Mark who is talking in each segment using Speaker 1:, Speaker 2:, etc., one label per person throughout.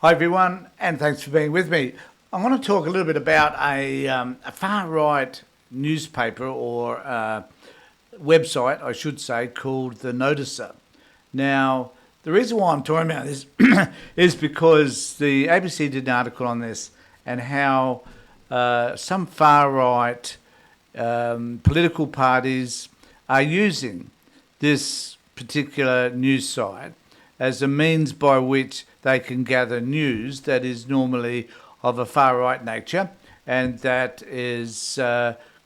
Speaker 1: Hi everyone, and thanks for being with me. I want to talk a little bit about a far-right newspaper or website, I should say, called The Noticer. Now, the reason why I'm talking about this is because the ABC did an article on this and how some far-right political parties are using this particular news site as a means by which they can gather news that is normally of a far-right nature and that is,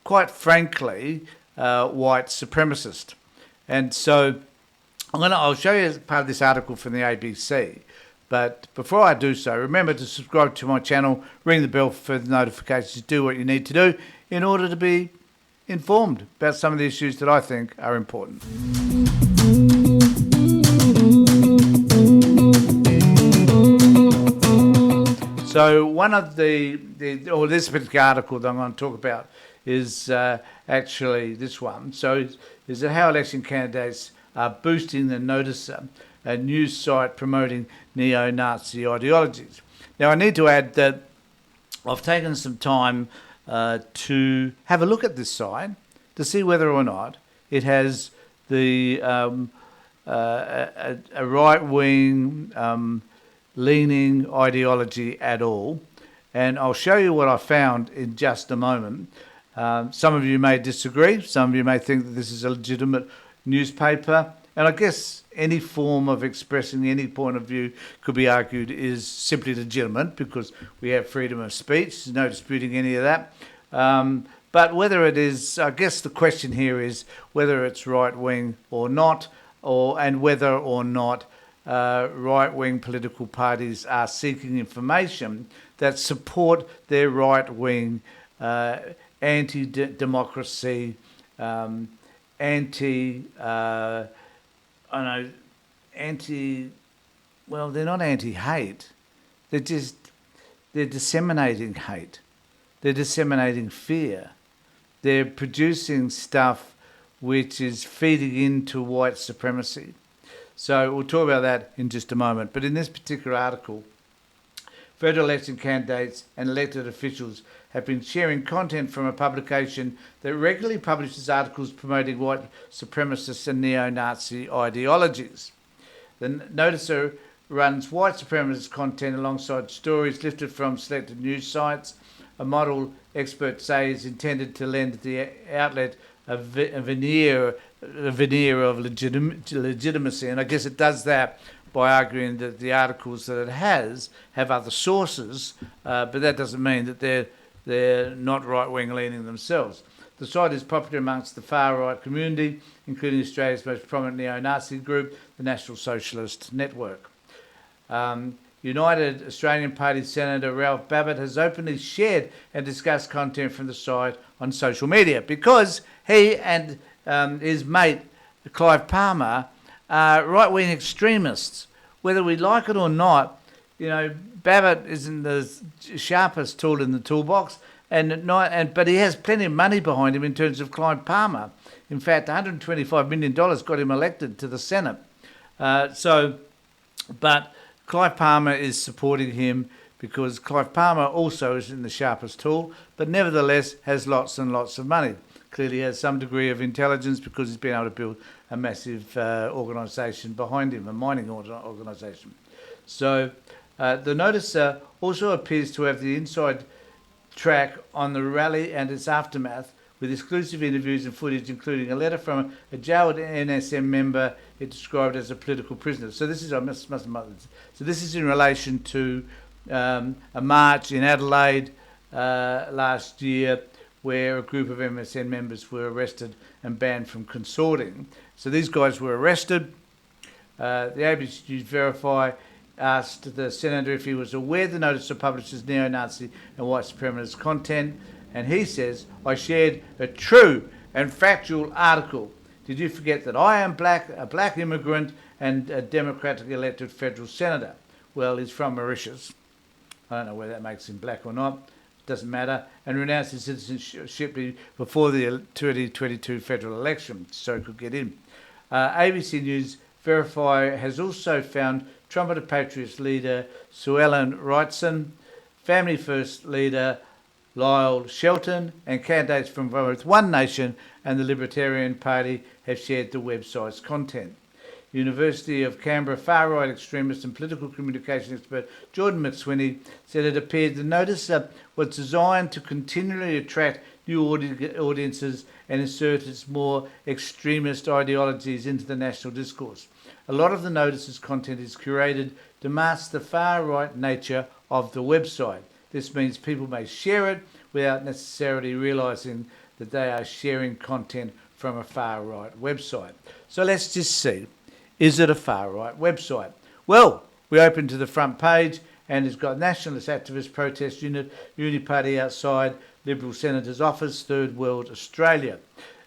Speaker 1: quite frankly, white supremacist. And so I'll show you part of this article from the ABC. But before I do so, remember to subscribe to my channel, ring the bell for further notifications, do what you need to do in order to be informed about some of the issues that I think are important. So one of this particular article that I'm going to talk about is actually this one. So is that how election candidates are boosting the Noticer, a news site promoting neo-Nazi ideologies. Now I need to add that I've taken some time to have a look at this site to see whether or not it has the a right-wing leaning ideology at all, and I'll show you what I found in just a moment. Some of you may disagree, some of you may think that this is a legitimate newspaper, and I guess any form of expressing any point of view could be argued is simply legitimate because we have freedom of speech, there's no disputing any of that. But whether it is, I guess the question here is whether it's right-wing or not, and whether or not right-wing political parties are seeking information that support their right-wing anti-democracy, well, they're not anti-hate. They're disseminating hate. They're disseminating fear. They're producing stuff which is feeding into white supremacy. So we'll talk about that in just a moment. But in this particular article, federal election candidates and elected officials have been sharing content from a publication that regularly publishes articles promoting white supremacist and neo-Nazi ideologies. The Noticer runs white supremacist content alongside stories lifted from selected news sites, a model experts say is intended to lend the outlet a veneer of legitimacy, and I guess it does that by arguing that the articles that it has have other sources, but that doesn't mean that they're not right-wing leaning themselves. The site is popular amongst the far-right community, including Australia's most prominent neo-Nazi group, the National Socialist Network. United Australian Party Senator Ralph Babbitt has openly shared and discussed content from the site on social media because he and his mate Clive Palmer are right-wing extremists. Whether we like it or not, Babbitt isn't the sharpest tool in the toolbox, but he has plenty of money behind him in terms of Clive Palmer. In fact, $125 million got him elected to the Senate. But Clive Palmer is supporting him because Clive Palmer also isn't the sharpest tool, but nevertheless has lots and lots of money. Clearly has some degree of intelligence because he's been able to build a massive organisation behind him, a mining organisation. So the Noticer also appears to have the inside track on the rally and its aftermath, with exclusive interviews and footage, including a letter from a jailed NSM member it described as a political prisoner. So this is this is in relation to a march in Adelaide last year, where a group of MSN members were arrested and banned from consorting. So these guys were arrested. The ABC News Verify asked the senator if he was aware the Noticer publishes neo-Nazi and white supremacist content, and he says, "I shared a true and factual article. Did you forget that I am a black immigrant and a democratically elected federal senator?" Well, he's from Mauritius. I don't know whether that makes him black or not. Doesn't matter. And renounced his citizenship before the 2022 federal election, so he could get in. ABC News Verify has also found Trumpet of Patriots leader Sue Ellen Wrightson, Family First leader Lyle Shelton, and candidates from both One Nation and the Libertarian Party have shared the website's content. University of Canberra far-right extremist and political communication expert Jordan McSweeney said it appeared the notice was designed to continually attract new audiences and insert its more extremist ideologies into the national discourse. A lot of the notice's content is curated to mask the far-right nature of the website. This means people may share it without necessarily realising that they are sharing content from a far-right website. So let's just see. Is it a far-right website? Well, we open to the front page and it's got Nationalist Activist Protest Unit, Unity Party outside Liberal Senator's office, Third World Australia.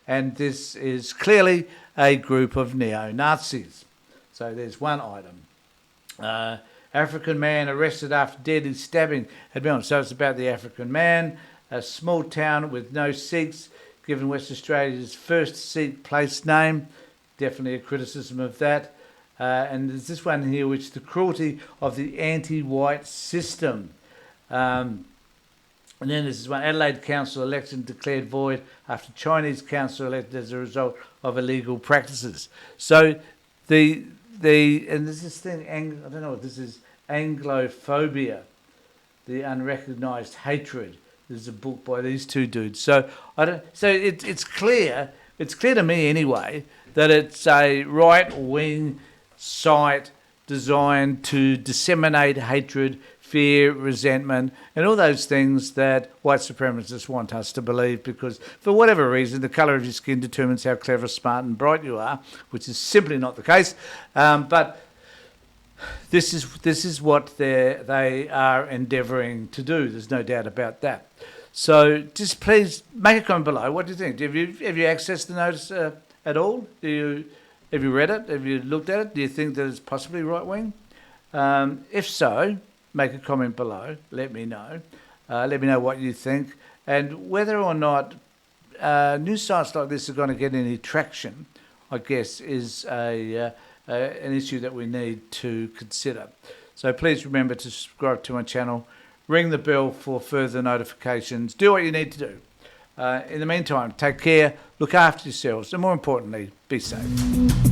Speaker 1: And this is clearly a group of neo-Nazis. So there's one item. African man arrested after deadly stabbing at Melbourne. So it's about the African man, a small town with no Sikhs, given West Australia's first Sikh place name. Definitely a criticism of that. And there's this one here, which is the cruelty of the anti-white system. And then there's this one, Adelaide Council election declared void after Chinese council elected as a result of illegal practices. So and there's this thing, I don't know what this is, Anglophobia, the unrecognised hatred. There's a book by these two dudes. So it's clear to me anyway, that it's a right-wing site designed to disseminate hatred, fear, resentment, and all those things that white supremacists want us to believe, because for whatever reason, the colour of your skin determines how clever, smart and bright you are, which is simply not the case. But this is what they are endeavouring to do. There's no doubt about that. So just please make a comment below. What do you think? Have you accessed the notice at all? Have you read it? Have you looked at it? Do you think that it's possibly right-wing? If so, make a comment below. Let me know. Let me know what you think. And whether or not news sites like this are going to get any traction, I guess, is an issue that we need to consider. So please remember to subscribe to my channel. Ring the bell for further notifications. Do what you need to do. In the meantime, take care, look after yourselves, and more importantly, be safe.